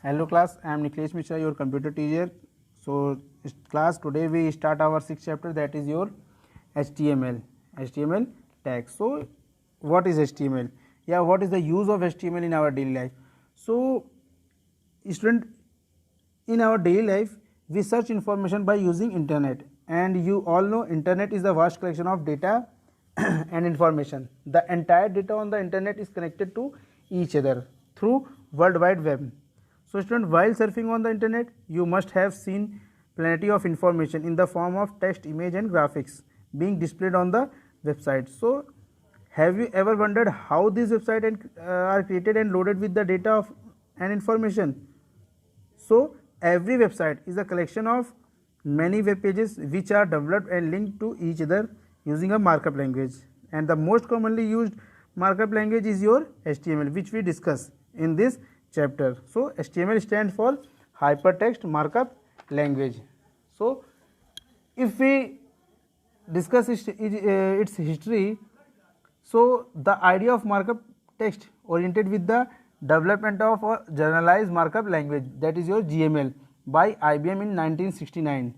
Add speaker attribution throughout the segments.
Speaker 1: Hello class, I am Nikhilesh Mishra, your computer teacher. So class, today we start our sixth chapter, that is your HTML tag. So what is HTML? Yeah, what is the use of HTML in our daily life? So student, in our daily life we search information by using internet, and you all know internet is the vast collection of data and information. The entire data on the internet is connected to each other through world wide web. So student, while surfing on the internet you must have seen plenty of information in the form of text, image and graphics being displayed on the website. So have you ever wondered how these websites are created and loaded with the data of and information? So every website is a collection of many web pages which are developed and linked to each other using a markup language, and the most commonly used markup language is your HTML, which we discuss in this chapter. So HTML stands for hypertext markup language. So if we discuss its history, so the idea of markup text oriented with the development of a generalized markup language, that is your GML, by IBM in 1969,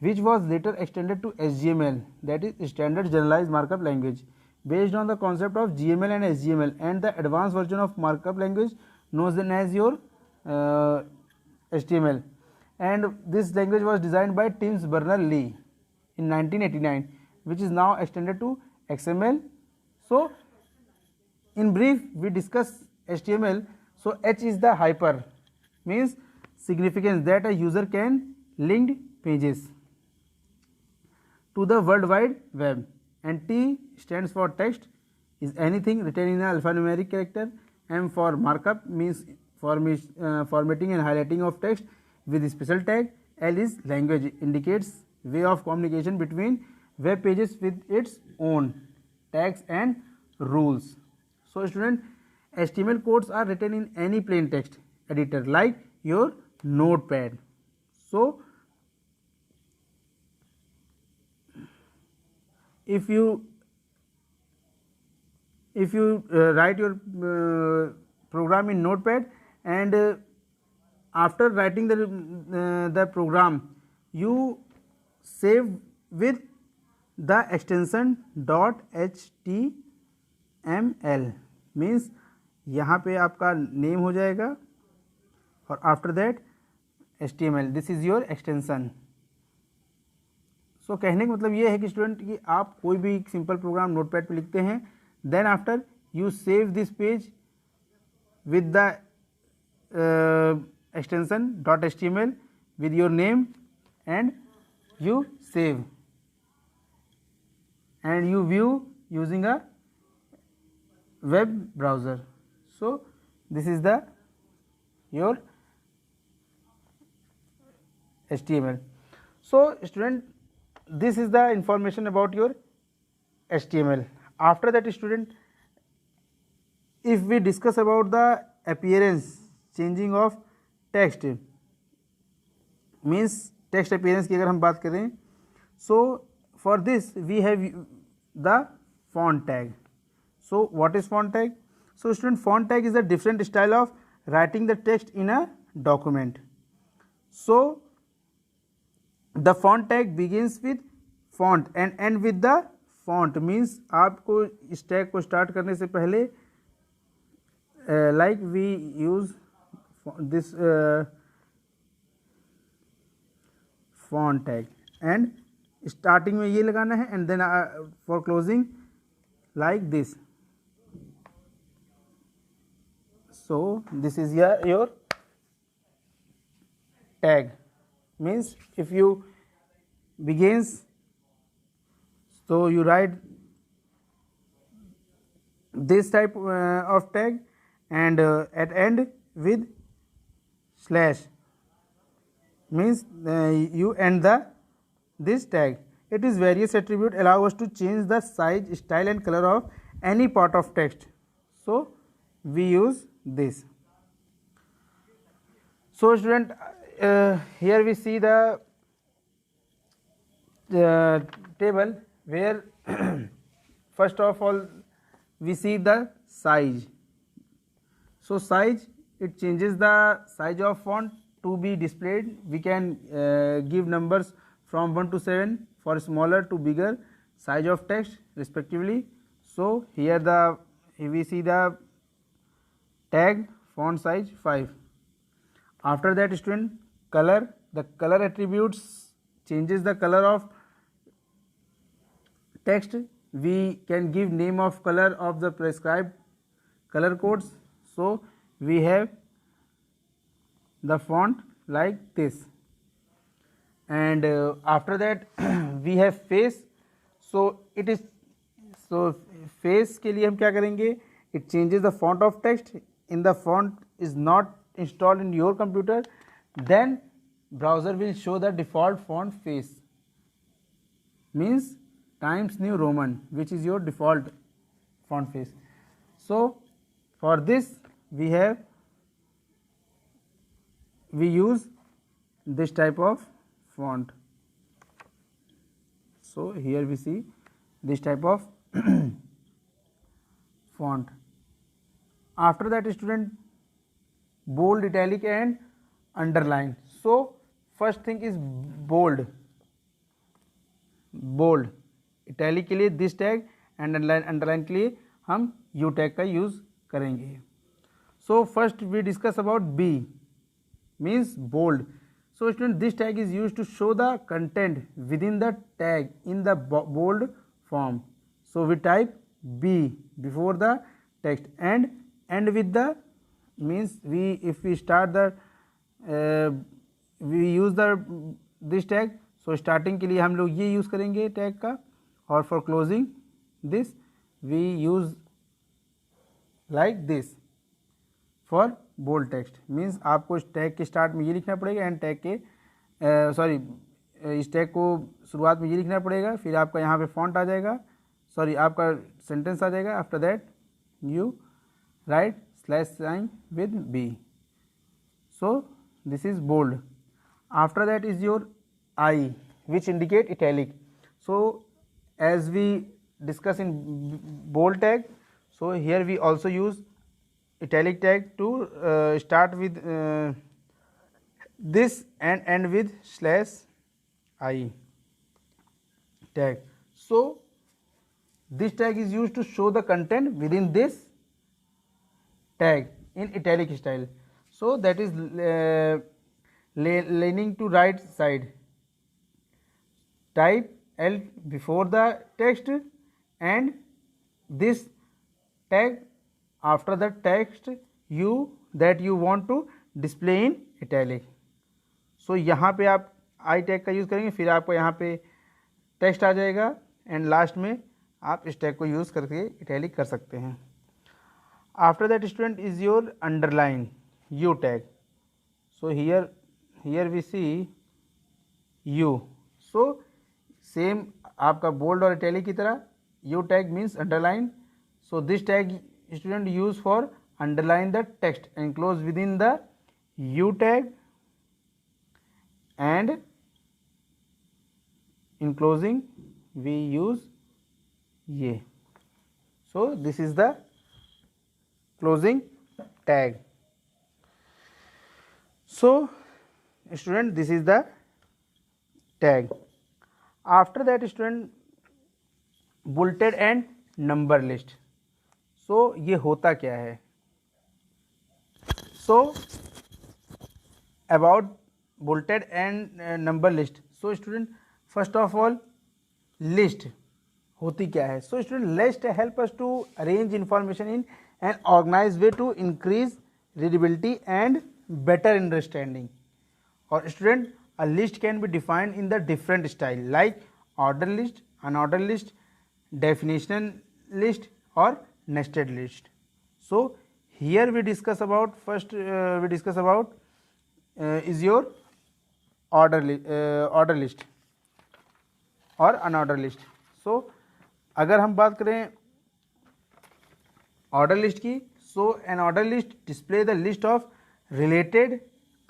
Speaker 1: which was later extended to SGML, that is Standard Generalized Markup Language, based on the concept of GML and SGML, and the advanced version of markup language known as your HTML. And this language was designed by Tim Berners-Lee in 1989, which is now extended to XML. So in brief we discuss HTML. So H is the hyper, means significance, that a user can link pages to the world wide web, and T stands for text, is anything written in an alphanumeric character. M for markup, means formatting and highlighting of text with a special tag. L is language, indicates way of communication between web pages with its own tags and rules. So student, HTML codes are written in any plain text editor like your notepad. So if you write your program in notepad, and after writing the program you save with the extension .html, means यहाँ पे आपका name हो जाएगा और after that HTML, this is your extension. So कहने का मतलब ये है कि स्टूडेंट कि आप कोई भी सिंपल प्रोग्राम नोटपैड पे लिखते हैं, then after you save this page with the extension .html with your name, and you save and you view using a web browser. So this is the your HTML. So student, this is the information about your HTML. After that student, if we discuss about the appearance changing of text, means text appearance की अगर हम बात करें, so for this we have the font tag. So what is font tag? So student, font tag is a different style of writing the text in a document. So the font tag begins with font and end with the font, means आपको इस tag को start करने से पहले like we use this font tag, and starting में ये लगाना है, and then for closing like this. So this is your tag, means if you begins, so you write this type of tag, and at end with slash, means you end this tag. It is various attribute allow us to change the size, style and color of any part of text. So we use this. So student, here we see the table where first of all we see the size. So size it changes the size of font to be displayed. We can give numbers from 1 to 7 for smaller to bigger size of text respectively. So here we see the tag font size 5. After that, student, color, the color attributes changes the color of text. We can give name of color of the prescribed color codes. So we have the font like this, and after that we have face. So it is, so face के लिए हम क्या करेंगे, it changes the font of text in the font is not installed in your computer, then browser will show the default font face, means Times New Roman, which is your default font face. So for this we use this type of font. So here we see this type of font. After that, student, bold, italic and underline. So first thing is bold. Bold, italic के लिए this tag and underline के लिए हम you tag का use करेंगे. So first we discuss about B means bold. So student, this tag is used to show the content within the tag in the bold form. So we type B before the text and end with the, means if we start the we use the this tag. So starting के लिए हम लोग ये use करेंगे tag का, और for closing this we use like this for bold text. Means आपको इस टैग के स्टार्ट में ये लिखना पड़ेगा एंड टैग के इस टैग को शुरुआत में ये लिखना पड़ेगा, फिर आपका यहाँ पे फॉन्ट आ जाएगा, आपका सेंटेंस आ जाएगा. After that you write slash sign with B. So this is bold. After that is your I which indicate italic. So as we discuss in bold tag, so here we also use italic tag to start with this and end with slash I tag. So this tag is used to show the content within this tag in italic style. So that is leaning to right side. Type L before the text and this tag after the text that you want to display in italic. So यहाँ पे आप I tag का use करेंगे, फिर आपको यहाँ पे text आ जाएगा एंड लास्ट में आप इस टैग को यूज़ करके इटैलिक कर सकते हैं. After that student is your underline U tag. So here we see U. So same आपका बोल्ड और इटैलिक की तरह U tag means underline. So this tag student use for underline the text enclosed within the U tag and in closing we use ye. So this is the closing tag. So student, this is the tag. After that student, bulleted and number list. So ये होता क्या है. So about bulleted and number list. So student, first of all list होती क्या है. So student, list help us to arrange information in an organise way to increase readability and better understanding. और student, a list can be defined in the different style like order list, unorder list, definition list और nested list. So here we discuss about first is your order list और unorder list. So अगर हम बात करें order list की, so an order list display the list of related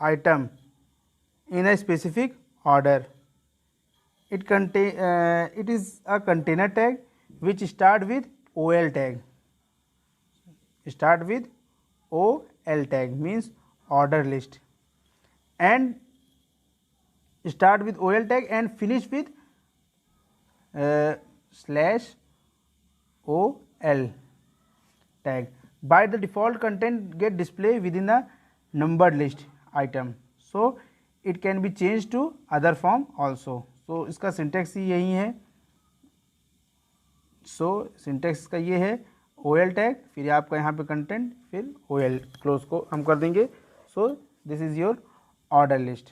Speaker 1: item in a specific order. It is a container tag which start with OL tag. Start with OL tag means order list, and start with OL tag and finish with /OL tag. By the default, content get displayed within a numbered list item, so it can be changed to other form also. So इसका syntax ही यही है. So syntax का ये है OL tag, फिर आपका यहाँ पे कंटेंट, फिर OL क्लोज को हम कर देंगे. सो this is your order list.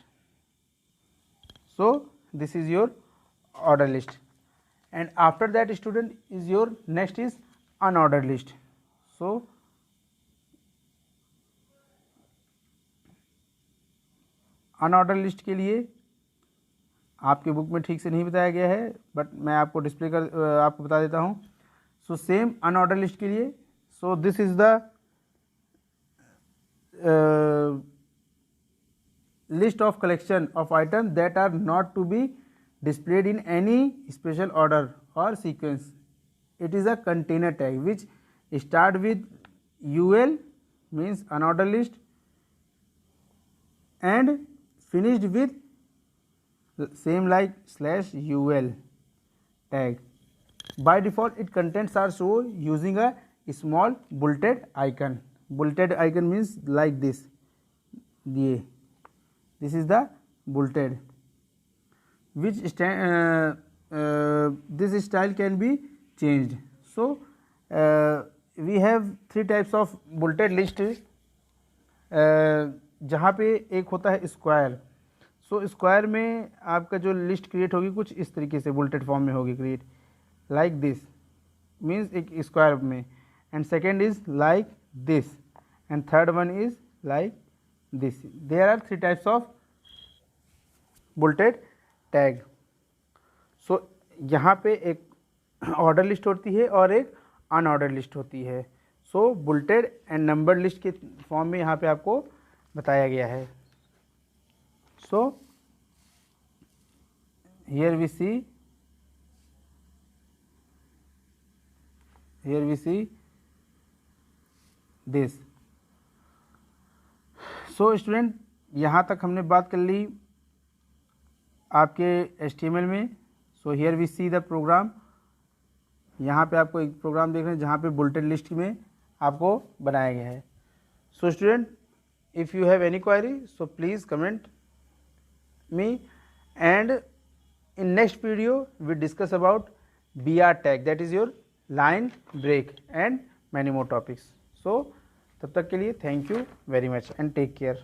Speaker 1: So this is your order list, and after that student is your next is unordered list. So unordered list के लिए आपके बुक में ठीक से नहीं बताया गया है, बट मैं आपको डिस्प्ले कर आपको बता देता हूँ. सो सेम अनऑर्डर लिस्ट के लिए, so this is the list of collection of item that are not to be displayed in any special order or sequence. It is a container tag which start with UL means unordered list and finished with same like /UL tag. By default it contents are shown using a small bulleted icon. Bulleted icon means like this. This is the bulleted, which this style can be changed. So we have three types of bulleted list. जहाँ पे एक होता है square. So square में आपका जो list create होगी कुछ इस तरीके से बुलेटेड फॉर्म में होगी क्रिएट, लाइक दिस मीन्स एक स्क्वायर में, and second is like this, and third one is like this. There are three types of bulleted tag. So यहाँ पे एक ऑर्डर लिस्ट होती है और एक अनऑर्डर लिस्ट होती है. So bulleted and number list के फॉर्म में यहाँ पे आपको बताया गया है. So here we see this. So student, यहाँ तक हमने बात कर ली आपके HTML में. So here we see the programme. यहाँ पे आपको एक प्रोग्राम देख रहे हैं जहाँ पे बुलेटेड लिस्ट में आपको बनाया गया है. So student, if you have any query so please comment me, and in next video we discuss about BR tag, that is your line break, and many more topics. So तब तक के लिए thank you very much and take care.